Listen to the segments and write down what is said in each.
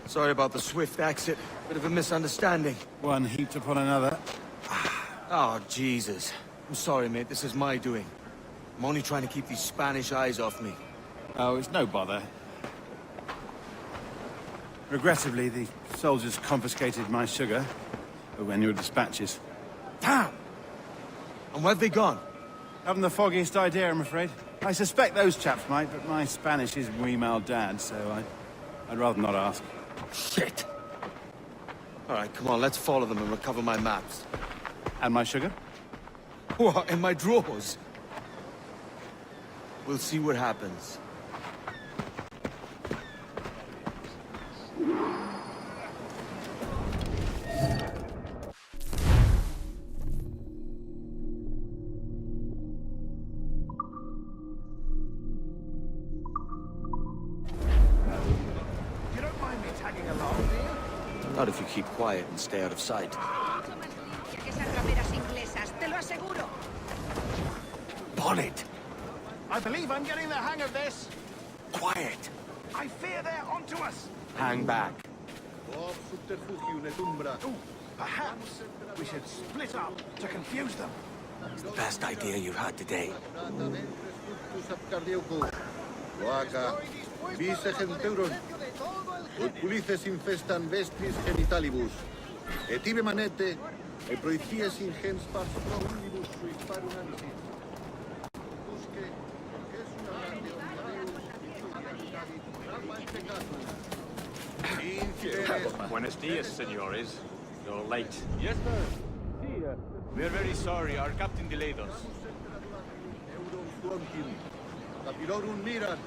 Sorry about the swift exit. Bit of a misunderstanding. One heaped upon another. Oh, Jesus. I'm sorry, mate. This is my doing. I'm only trying to keep these Spanish eyes off me. Oh, it's no bother. Regrettably, the soldiers confiscated my sugar when your dispatches. Damn! And where've they gone? Haven't the foggiest idea, I'm afraid. I suspect those chaps might, but my Spanish is wee mal dad, so I'd rather not ask. Shit! Alright, come on, let's follow them and recover my maps. And my sugar? What, in my drawers? We'll see what happens. Not if you keep quiet and stay out of sight. Bonnet! I believe I'm getting the hang of this. Quiet! I fear they're onto us. Hang back. Ooh, perhaps we should split up to confuse them. It's the best idea you've had today. Ut pulices infestan vestris genitalibus, et ibe manete, et proicies ingens pars pro unibus suis parum anisis. Busque, es una grande Buenos dias, senores. You're late. Yes, sir. See, we're very sorry. Our captain delayed us. Eurum frontim, capilorum miran,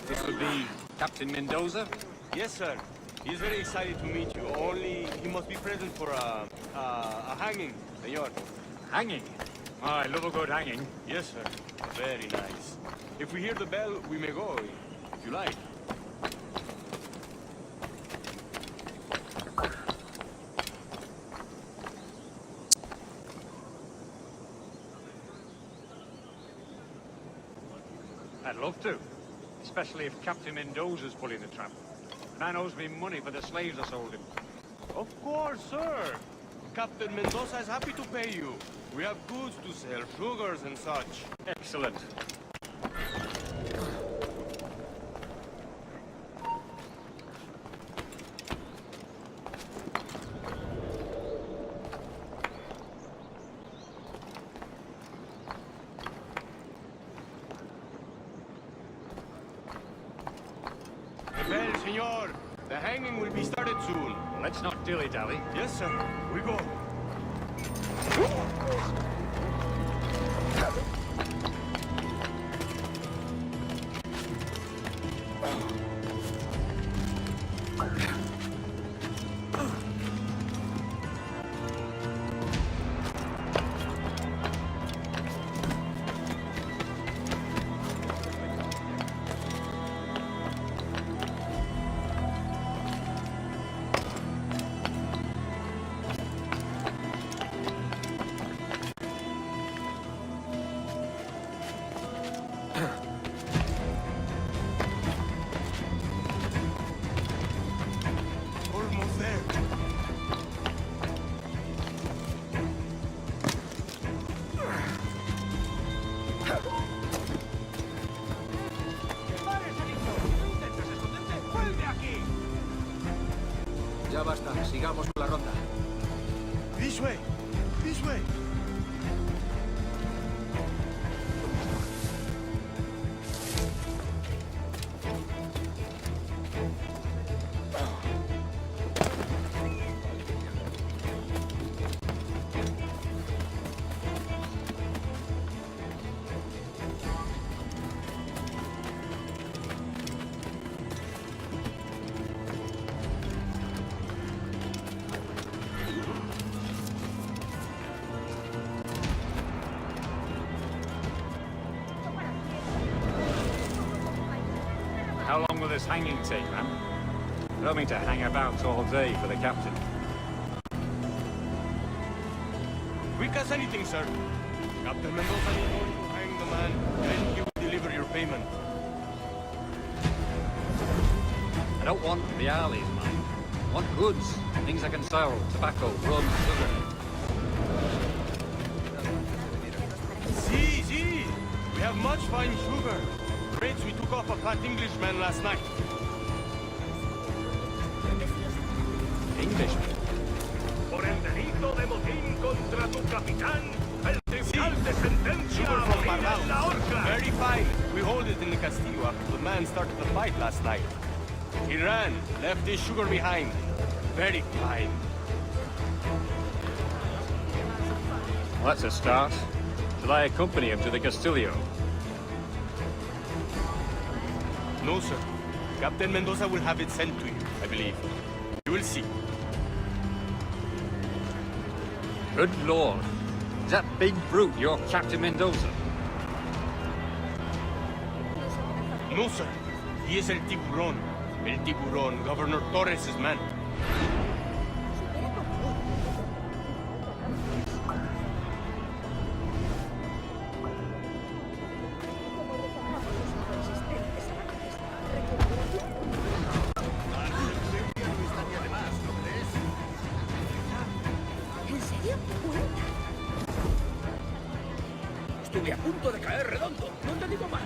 This would be Captain Mendoza? Yes, sir. He's very excited to meet you. Only he must be present for a hanging, senor. Hanging? Oh, I love a good hanging. Yes, sir. Very nice. If we hear the bell, we may go, if you like. I'd love to. Especially if Captain Mendoza's pulling the trap. Man owes me money for the slaves I sold him. Of course, sir. Captain Mendoza is happy to pay you. We have goods to sell, sugars and such. Excellent. Well, senor, the hanging will be started soon. Let's not dilly-dally. Yes, sir. We go. Almost there. Ya basta, sigamos con la ronda. This way. This way. How long will this hanging take, man? I don't mean to hang about all day for the captain. Quick as anything, sir. Captain Mendoza needs only to hang the man, then he will deliver your payment. I don't want reales, man. I want goods. Things I can sell. Tobacco, rum, sugar. See. We have much fine sugar. Rates we took off a fat Englishman last night. Englishman? Por el delito de motín contra tu capitán, el tribunal de sentencia Sugar a from morir en la Barbados. horca. Very fine. We hold it in the Castillo after the man started the fight last night. He ran, left his sugar behind. Very fine. Well, that's a start. Shall I accompany him to the Castillo? No, sir. Captain Mendoza will have it sent to you, I believe. You will see. Good lord. Is that big brute your Captain Mendoza? No, sir. He is El Tiburón. El Tiburón, Governor Torres' man. ¿En serio? ¡Cuenta! Estuve a punto de caer redondo. No te digo más.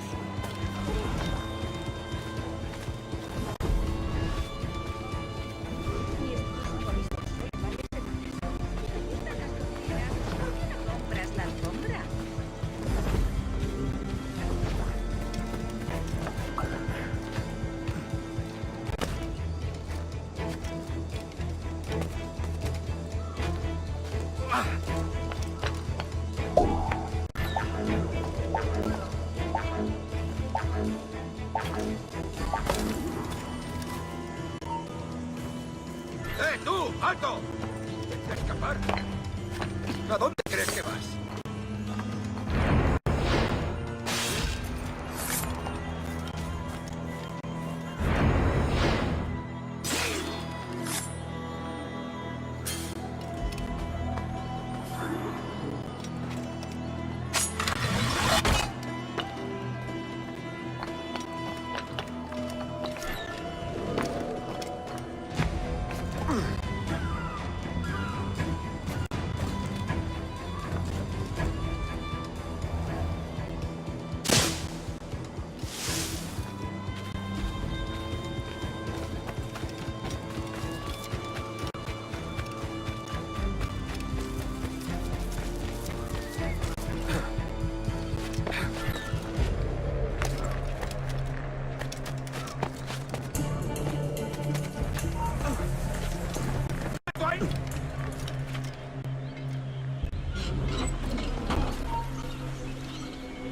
¿Por qué no compras la alfombra? ¡Tú! ¡Alto! ¿Te escapar? ¿A dónde crees que vas?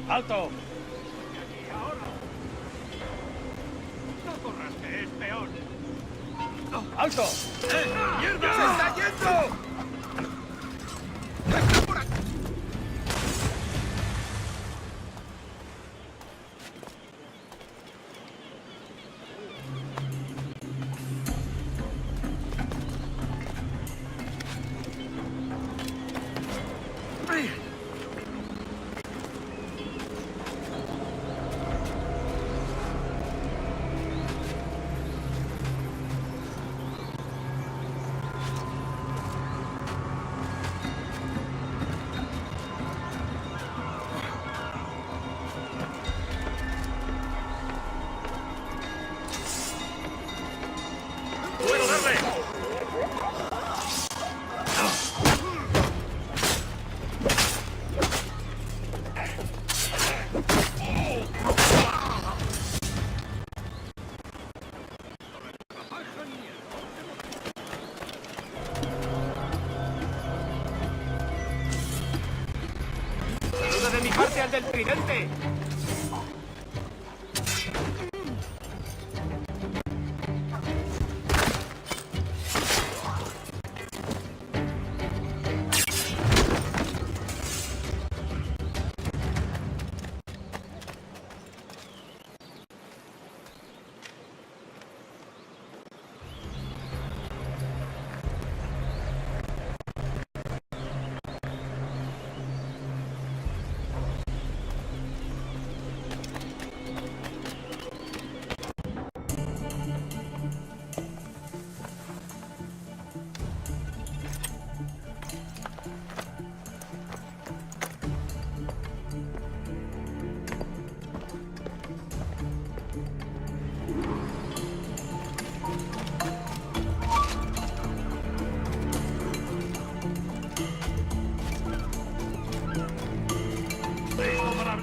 ¡Alto! ¡No corras, que es peor! ¡Alto! ¡Mierda! ¡Se está yendo! ¡Está por aquí! ¡Puedo darle! ¡Saluda de mi parte al del tridente!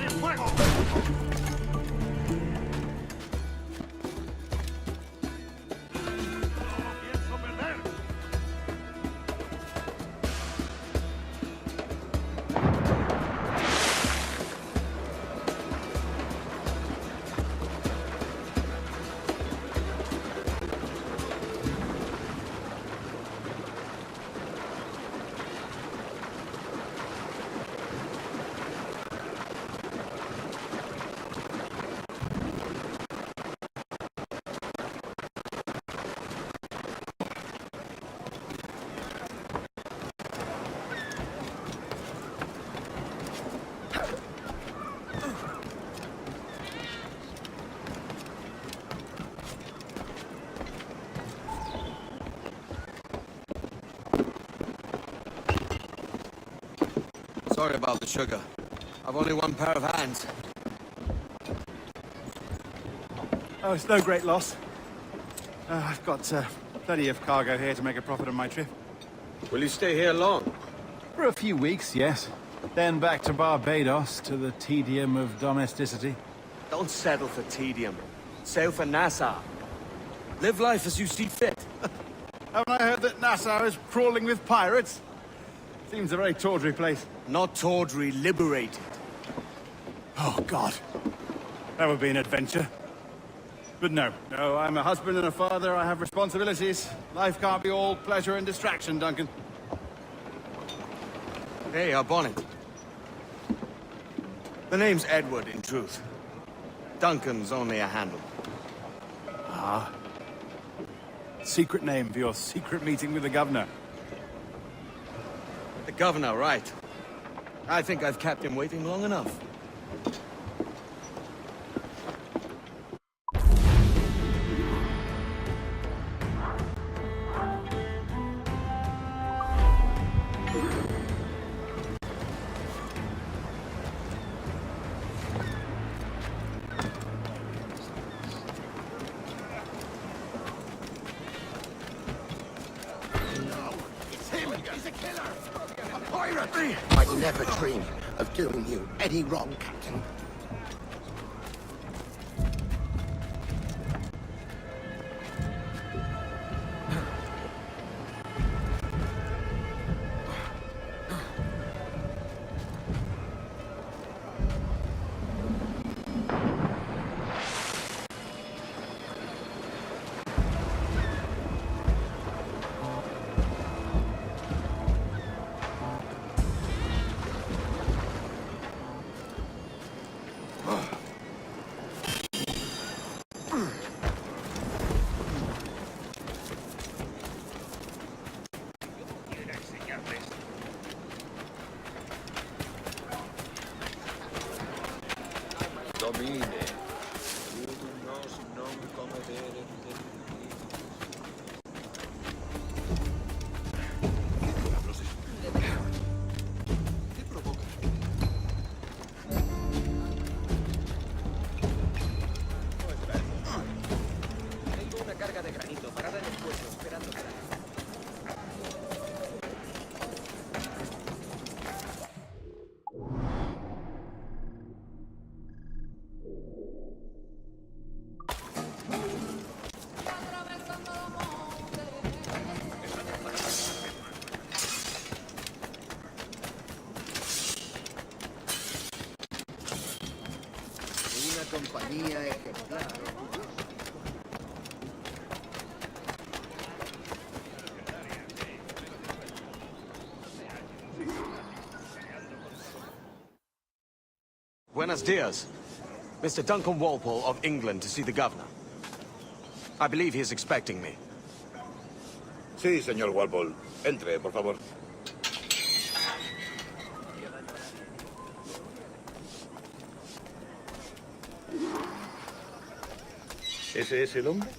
de fuego! ¡No lo pienso perder! Sorry about the sugar. I've only one pair of hands. Oh, it's no great loss. I've got plenty of cargo here to make a profit on my trip. Will you stay here long? For a few weeks, yes. Then back to Barbados, to the tedium of domesticity. Don't settle for tedium. Sail for Nassau. Live life as you see fit. Haven't I heard that Nassau is crawling with pirates? Seems a very tawdry place. Not tawdry, liberated. Oh, God. That would be an adventure. But no, I'm a husband and a father. I have responsibilities. Life can't be all pleasure and distraction, Duncan. Hey, our bonnet. The name's Edward, in truth. Duncan's only a handle. Ah. Secret name for your secret meeting with the governor. The governor, right. I think I've kept him waiting long enough. I'd never dream of doing you any wrong, Captain. Domine. Nos non comedere ¿Qué provoca? Tengo una carga de granito parada en el puerto esperando para... Una compañía ejemplar. Buenos dias. Mr. Duncan Walpole of England to see the governor. I believe he is expecting me. Sí, señor Walpole. Entre, por favor. ¿Ese es el hombre?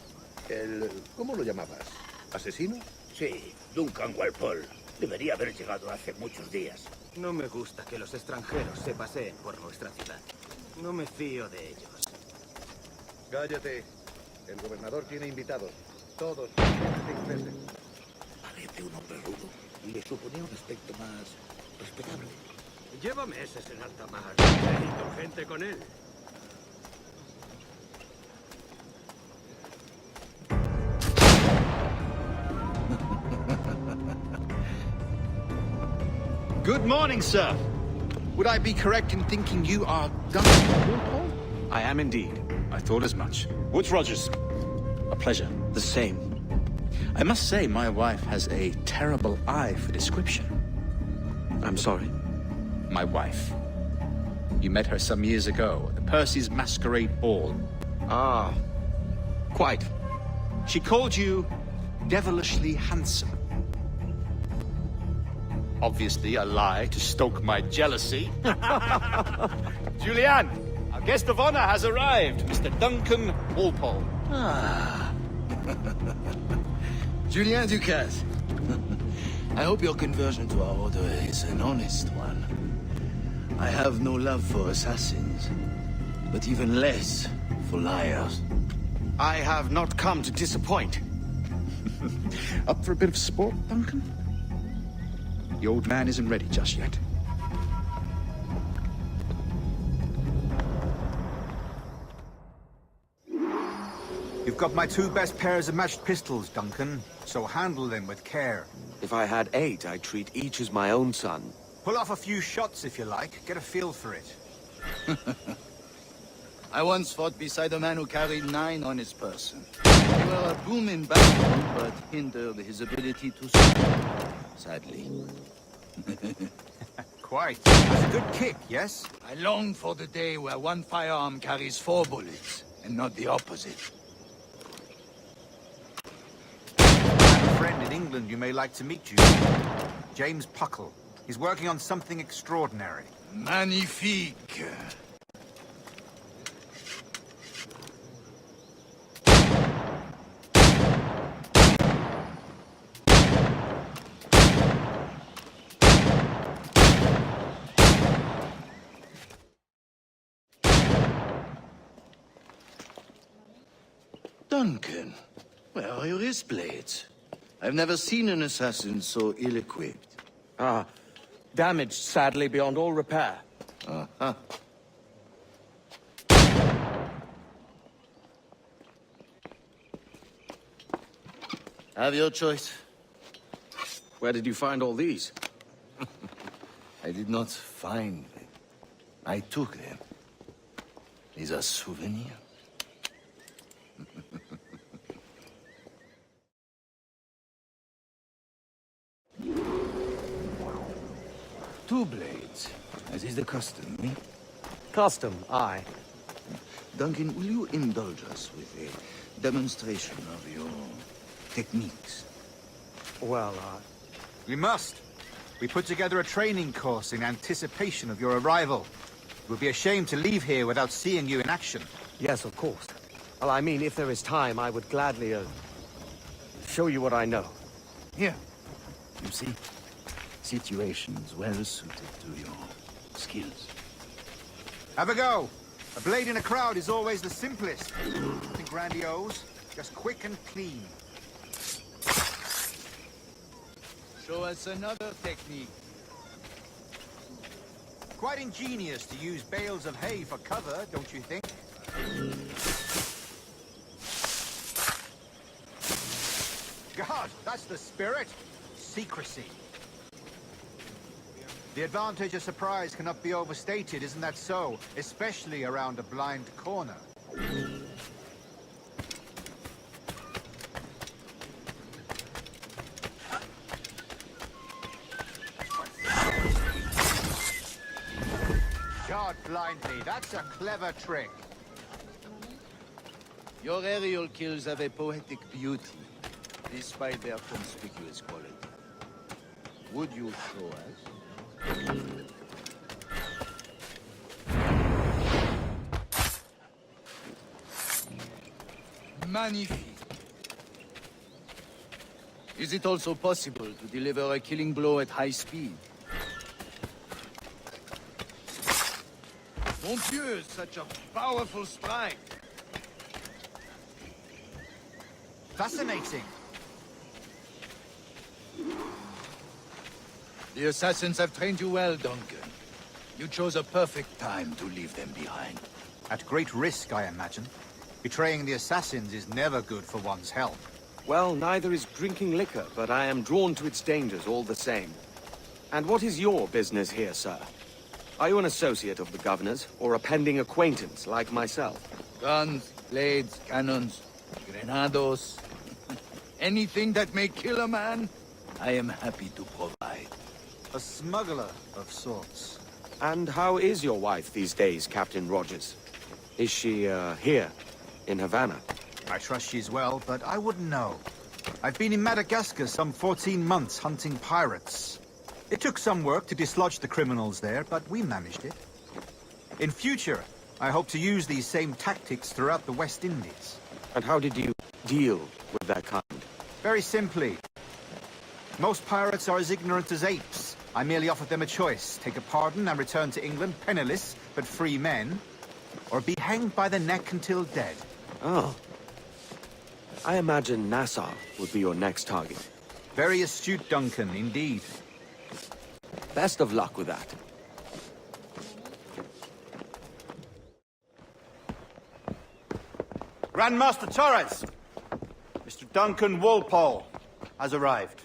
¿Cómo lo llamabas? ¿Asesino? Sí, Duncan Walpole. Debería haber llegado hace muchos días. No me gusta que los extranjeros se paseen por nuestra ciudad. No me fío de ellos. Cállate. El gobernador tiene invitados. Todos ingleses. Parece un hombre rudo y le suponía un aspecto más respetable. Lleva meses en alta mar. Necesito gente con él. Good morning, sir. Would I be correct in thinking you are Duncan Walpole? I am indeed. I thought as much. Woods Rogers. A pleasure. The same. I must say, my wife has a terrible eye for description. I'm sorry. My wife. You met her some years ago at the Percy's Masquerade Ball. Ah, quite. She called you devilishly handsome. Obviously a lie to stoke my jealousy. Julianne, our guest of honor has arrived, Mr. Duncan Walpole. Ah. Julien Ducasse. I hope your conversion to our order is an honest one. I have no love for assassins, but even less for liars. I have not come to disappoint. Up for a bit of sport, Duncan? The old man isn't ready just yet. You've got my 2 best pairs of matched pistols, Duncan, so handle them with care. If I had 8, I'd treat each as my own son. Pull off a few shots if you like. Get a feel for it. I once fought beside a man who carried 9 on his person. They were a boom in battle, but hindered his ability to swim, sadly. Quite. That's a good kick, yes? I long for the day where one firearm carries 4 bullets, and not the opposite. I have a friend in England you may like to meet you. James Puckle. He's working on something extraordinary. Magnifique! Duncan, where are your wrist blades? I've never seen an assassin so ill-equipped. Ah, damaged, sadly, beyond all repair. Uh-huh. Have your choice. Where did you find all these? I did not find them. I took them. These are souvenirs. Two blades, as is the custom, eh? Custom, aye. Duncan, will you indulge us with a demonstration of your techniques? Well, We must. We put together a training course in anticipation of your arrival. It would be a shame to leave here without seeing you in action. yes, of course. Well, I mean, if there is time, I would gladly, show you what I know. Here, you see, situations well suited to your skills. Have a go. A blade in a crowd is always the simplest. Nothing grandiose, just quick and clean. Show us another technique. Quite ingenious to use bales of hay for cover, don't you think? God, that's the spirit. Secrecy. The advantage of surprise cannot be overstated, isn't that so? Especially around a blind corner. God blindly, that's a clever trick. Your aerial kills have a poetic beauty, despite their conspicuous quality. Would you show us? Magnifique. Is it also possible to deliver a killing blow at high speed? Mon Dieu, such a powerful strike! Fascinating. The assassins have trained you well, Duncan. You chose a perfect time to leave them behind. At great risk, I imagine. Betraying the assassins is never good for one's health. Well, neither is drinking liquor, but I am drawn to its dangers all the same. And what is your business here, sir? Are you an associate of the governor's, or a pending acquaintance like myself? Guns, blades, cannons, grenados. Anything that may kill a man, I am happy to provide. A smuggler of sorts. And how is your wife these days, Captain Rogers? Is she, here, in Havana? I trust she's well, but I wouldn't know. I've been in Madagascar some 14 months hunting pirates. It took some work to dislodge the criminals there, but we managed it. In future, I hope to use these same tactics throughout the West Indies. And how did you deal with that kind? Very simply. Most pirates are as ignorant as apes. I merely offered them a choice. Take a pardon and return to England penniless, but free men. Or be hanged by the neck until dead. Oh. I imagine Nassau would be your next target. Very astute, Duncan, indeed. Best of luck with that. Grandmaster Torres! Mr. Duncan Walpole has arrived.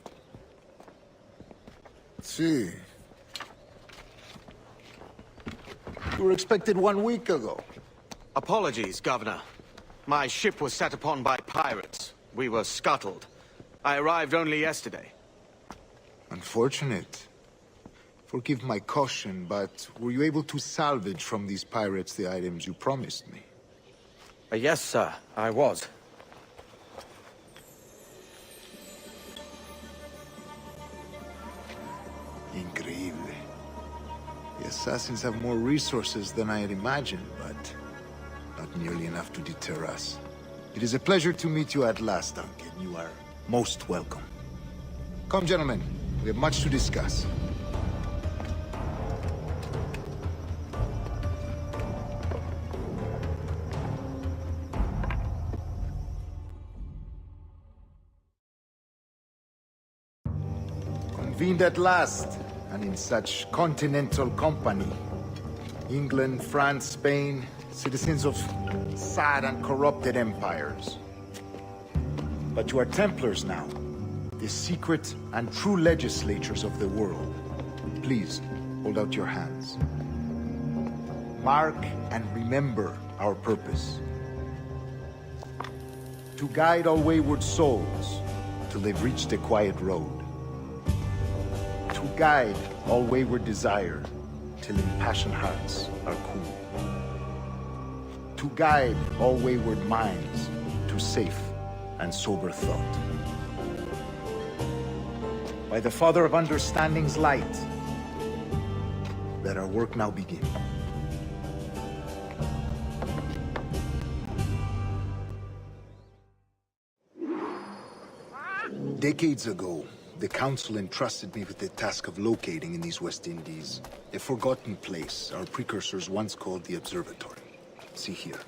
See. You were expected 1 week ago. Apologies, Governor. My ship was set upon by pirates. We were scuttled. I arrived only yesterday. Unfortunate. Forgive my caution, but were you able to salvage from these pirates the items you promised me? Yes, sir, I was. Increíble. The assassins have more resources than I had imagined, but not nearly enough to deter us. It is a pleasure to meet you at last, Duncan. You are most welcome. Come, gentlemen. We have much to discuss. Convened at last, and in such continental company. England, France, Spain, citizens of sad and corrupted empires. But you are Templars now, the secret and true legislators of the world. Please, hold out your hands. Mark and remember our purpose. To guide all wayward souls till they've reached a quiet road. To guide all wayward desire till impassioned hearts are cool. To guide all wayward minds to safe and sober thought. By the Father of Understanding's light, let our work now begin. Decades ago, the Council entrusted me with the task of locating in these West Indies a forgotten place our precursors once called the Observatory. See here.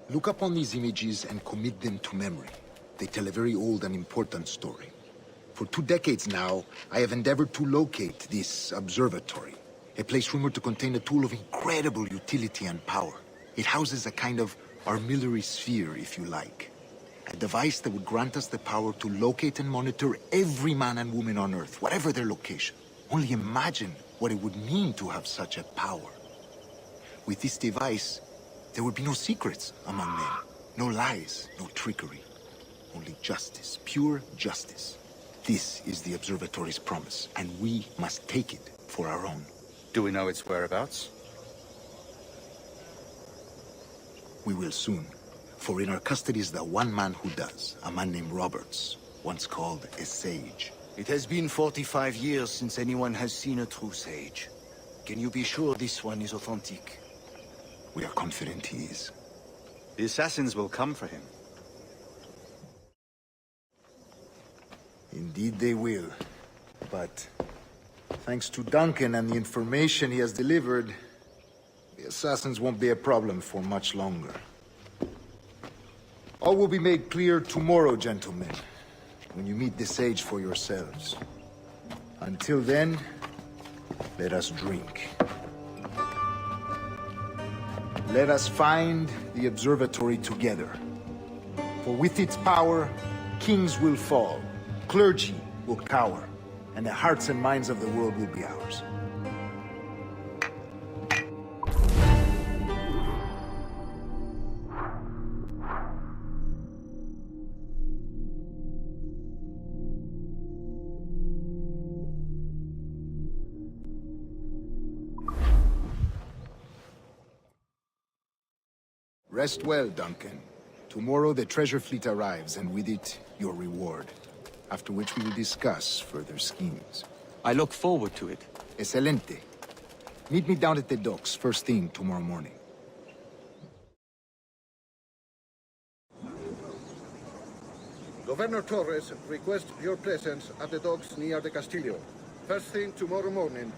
Look upon these images and commit them to memory. They tell a very old and important story. For 2 decades now, I have endeavored to locate this observatory, a place rumored to contain a tool of incredible utility and power. It houses a kind of armillary sphere, if you like. A device that would grant us the power to locate and monitor every man and woman on Earth, whatever their location. Only imagine what it would mean to have such a power. With this device, there would be no secrets among men, no lies, no trickery. Only justice, pure justice. This is the Observatory's promise, and we must take it for our own. Do we know its whereabouts? We will soon. For in our custody is the one man who does, a man named Roberts, once called a sage. It has been 45 years since anyone has seen a true sage. Can you be sure this one is authentic? We are confident he is. The assassins will come for him. Indeed they will. But thanks to Duncan and the information he has delivered, the assassins won't be a problem for much longer. All will be made clear tomorrow, gentlemen, when you meet the sage for yourselves. Until then, let us drink. Let us find the observatory together. For with its power, kings will fall, clergy will cower, and the hearts and minds of the world will be ours. Rest well, Duncan. Tomorrow the treasure fleet arrives, and with it, your reward. After which we will discuss further schemes. I look forward to it. Excelente. Meet me down at the docks first thing tomorrow morning. Governor Torres requests your presence at the docks near the Castillo. First thing tomorrow morning.